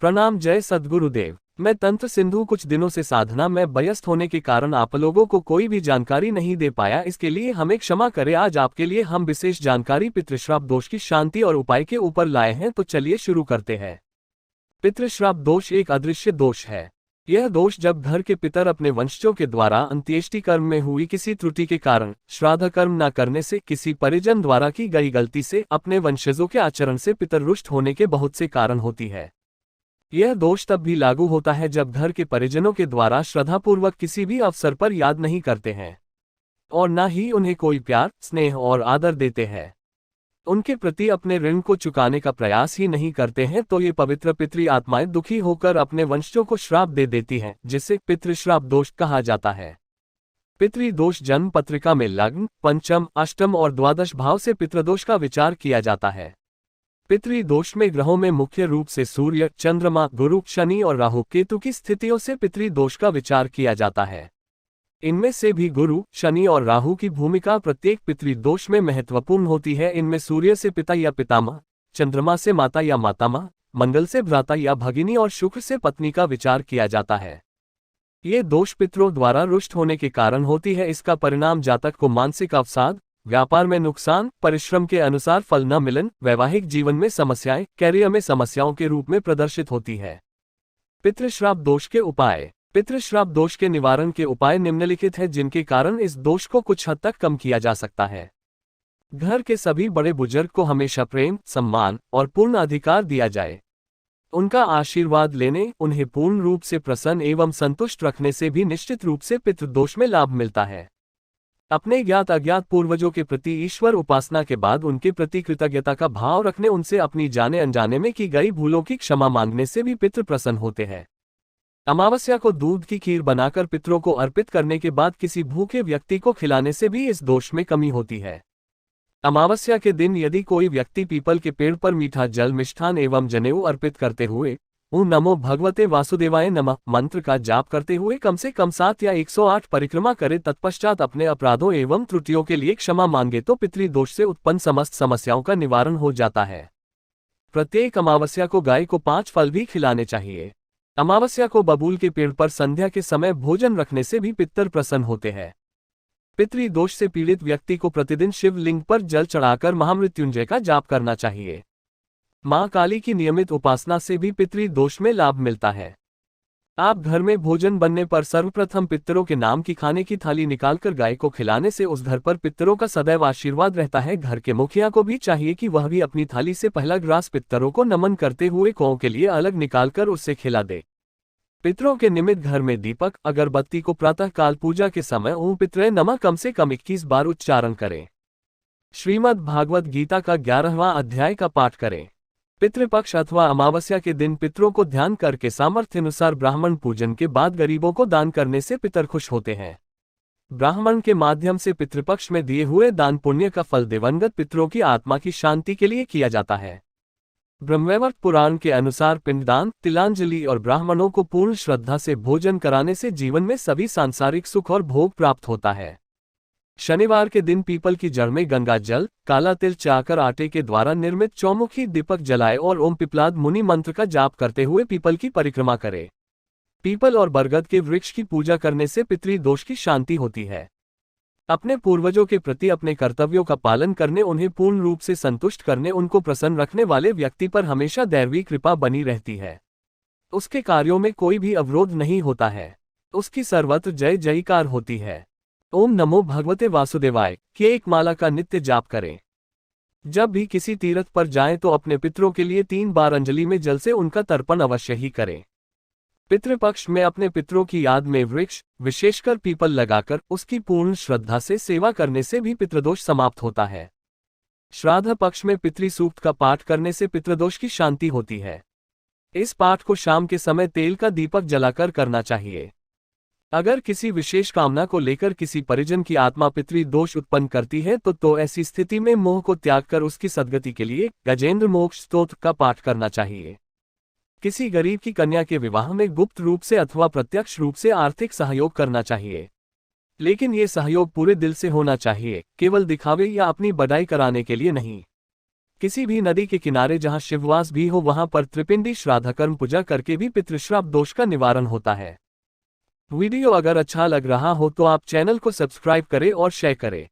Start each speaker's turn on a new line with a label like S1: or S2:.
S1: प्रणाम। जय सद्गुरुदेव। मैं तंत्र सिंधु कुछ दिनों से साधना में व्यस्त होने के कारण आप लोगों को कोई भी जानकारी नहीं दे पाया, इसके लिए हमें क्षमा करें। आज आपके लिए हम विशेष जानकारी पितृश्राप दोष की शांति और उपाय के ऊपर लाए हैं, तो चलिए शुरू करते हैं। पितृश्राप दोष एक अदृश्य दोष है। यह दोष जब घर के पितर अपने वंशजों के द्वारा अंत्येष्टि कर्म में हुई किसी त्रुटि के कारण, श्राद्ध कर्म न करने से, किसी परिजन द्वारा की गई गलती से, अपने वंशजों के आचरण से पितर रुष्ट होने के बहुत से कारण होती है। यह दोष तब भी लागू होता है जब घर के परिजनों के द्वारा श्रद्धापूर्वक किसी भी अवसर पर याद नहीं करते हैं और न ही उन्हें कोई प्यार, स्नेह और आदर देते हैं। उनके प्रति अपने ऋण को चुकाने का प्रयास ही नहीं करते हैं, तो ये पवित्र पितृ आत्माएं दुखी होकर अपने वंशजों को श्राप दे देती हैं, जिसे पितृश्राप दोष कहा जाता है। पितृदोष जन्म पत्रिका में लग्न, पंचम, अष्टम और द्वादश भाव से पितृदोष का विचार किया जाता है। पितृदोष में ग्रहों में मुख्य रूप से सूर्य, चंद्रमा, गुरु, शनि और राहु केतु की स्थितियों से पितृदोष का विचार किया जाता है। इनमें से भी गुरु, शनि और राहु की भूमिका प्रत्येक पितृदोष में महत्वपूर्ण होती है। इनमें सूर्य से पिता या पितामह, चंद्रमा से माता या मातामह, मंगल से भ्राता या भगिनी और शुक्र से पत्नी का विचार किया जाता है। ये दोष पितरों द्वारा रुष्ट होने के कारण होती है। इसका परिणाम जातक को मानसिक अवसाद, व्यापार में नुकसान, परिश्रम के अनुसार फल न मिलन, वैवाहिक जीवन में समस्याएं, कैरियर में समस्याओं के रूप में प्रदर्शित होती है। पितृश्राप दोष के उपाय। पितृश्राप दोष के निवारण के उपाय निम्नलिखित हैं, जिनके कारण इस दोष को कुछ हद तक कम किया जा सकता है। घर के सभी बड़े बुजुर्ग को हमेशा प्रेम, सम्मान और पूर्ण अधिकार दिया जाए। उनका आशीर्वाद लेने, उन्हें पूर्ण रूप से प्रसन्न एवं संतुष्ट रखने से भी निश्चित रूप से पितृदोष में लाभ मिलता है। अपने ज्ञात अज्ञात पूर्वजों के प्रति ईश्वर उपासना के बाद उनके प्रति कृतज्ञता का भाव रखने, उनसे अपनी जाने अनजाने में की गई भूलों की क्षमा मांगने से भी पितृ प्रसन्न होते हैं। अमावस्या को दूध की खीर बनाकर पितरों को अर्पित करने के बाद किसी भूखे व्यक्ति को खिलाने से भी इस दोष में कमी होती है। अमावस्या के दिन यदि कोई व्यक्ति पीपल के पेड़ पर मीठा जल, मिष्ठान एवं जनेऊ अर्पित करते हुए ओम नमो भगवते वासुदेवाय नमः मंत्र का जाप करते हुए कम से कम 7 या 108 परिक्रमा करे, तत्पश्चात अपने अपराधों एवं त्रुटियों के लिए क्षमा मांगे, तो पितृदोष से उत्पन्न समस्त समस्याओं का निवारण हो जाता है। प्रत्येक अमावस्या को गाय को 5 फल भी खिलाने चाहिए। अमावस्या को बबूल के पेड़ पर संध्या के समय भोजन रखने से भी पितर प्रसन्न होते हैं। पितृदोष से पीड़ित व्यक्ति को प्रतिदिन शिवलिंग पर जल चढ़ाकर महामृत्युंजय का जाप करना चाहिए। मां काली की नियमित उपासना से भी पितृदोष में लाभ मिलता है। आप घर में भोजन बनने पर सर्वप्रथम पितरों के नाम की खाने की थाली निकालकर गाय को खिलाने से उस घर पर पितरों का सदैव आशीर्वाद रहता है। घर के मुखिया को भी चाहिए कि वह भी अपनी थाली से पहला ग्रास पितरों को नमन करते हुए कौओं के लिए अलग निकालकर उससे खिला दे। पितरों के निमित्त घर में दीपक, अगरबत्ती को प्रातः काल पूजा के समय ओम पितरे नमः कम से कम 21 बार उच्चारण करें। श्रीमद् भागवत गीता का 11वां अध्याय का पाठ करें। पितृपक्ष अथवा अमावस्या के दिन पितरों को ध्यान करके सामर्थ्यानुसार ब्राह्मण पूजन के बाद गरीबों को दान करने से पितर खुश होते हैं। ब्राह्मण के माध्यम से पितृपक्ष में दिए हुए दान पुण्य का फल दिवंगत पितरों की आत्मा की शांति के लिए किया जाता है। ब्रह्मवैवर्त पुराण के अनुसार पिंडदान, तिलांजलि और ब्राह्मणों को पूर्ण श्रद्धा से भोजन कराने से जीवन में सभी सांसारिक सुख और भोग प्राप्त होता है। शनिवार के दिन पीपल की जड़ में गंगा जल, काला तिल चाकर आटे के द्वारा निर्मित चौमुखी दीपक जलाए और ओम पिपलाद मुनि मंत्र का जाप करते हुए पीपल की परिक्रमा करे। पीपल और बरगद के वृक्ष की पूजा करने से पितृदोष की शांति होती है। अपने पूर्वजों के प्रति अपने कर्तव्यों का पालन करने, उन्हें पूर्ण रूप से संतुष्ट करने, उनको प्रसन्न रखने वाले व्यक्ति पर हमेशा दैवी कृपा बनी रहती है। उसके कार्यों में कोई भी अवरोध नहीं होता है। उसकी सर्वत्र जय जयकार होती है। ओम नमो भगवते वासुदेवाय की एक माला का नित्य जाप करें। जब भी किसी तीर्थ पर जाएं तो अपने पितरों के लिए 3 बार अंजलि में जल से उनका तर्पण अवश्य ही करें। पितृपक्ष में अपने पितरों की याद में वृक्ष, विशेषकर पीपल लगाकर उसकी पूर्ण श्रद्धा से सेवा करने से भी पितृदोष समाप्त होता है। श्राद्ध पक्ष में पितृसूक्त का पाठ करने से पितृदोष की शांति होती है। इस पाठ को शाम के समय तेल का दीपक जलाकर करना चाहिए। अगर किसी विशेष कामना को लेकर किसी परिजन की आत्मा पितृदोष उत्पन्न करती है तो ऐसी स्थिति में मोह को त्याग कर उसकी सद्गति के लिए गजेंद्र मोक्ष स्तोत्र का पाठ करना चाहिए। किसी गरीब की कन्या के विवाह में गुप्त रूप से अथवा प्रत्यक्ष रूप से आर्थिक सहयोग करना चाहिए, लेकिन ये सहयोग पूरे दिल से होना चाहिए, केवल दिखावे या अपनी बड़ाई कराने के लिए नहीं। किसी भी नदी के किनारे जहां शिववास भी हो वहां पर त्रिपिंडी श्राद्धकर्म पूजा करके भी पितृश्राप दोष का निवारण होता है। वीडियो अगर अच्छा लग रहा हो तो आप चैनल को सब्सक्राइब करें और शेयर करें।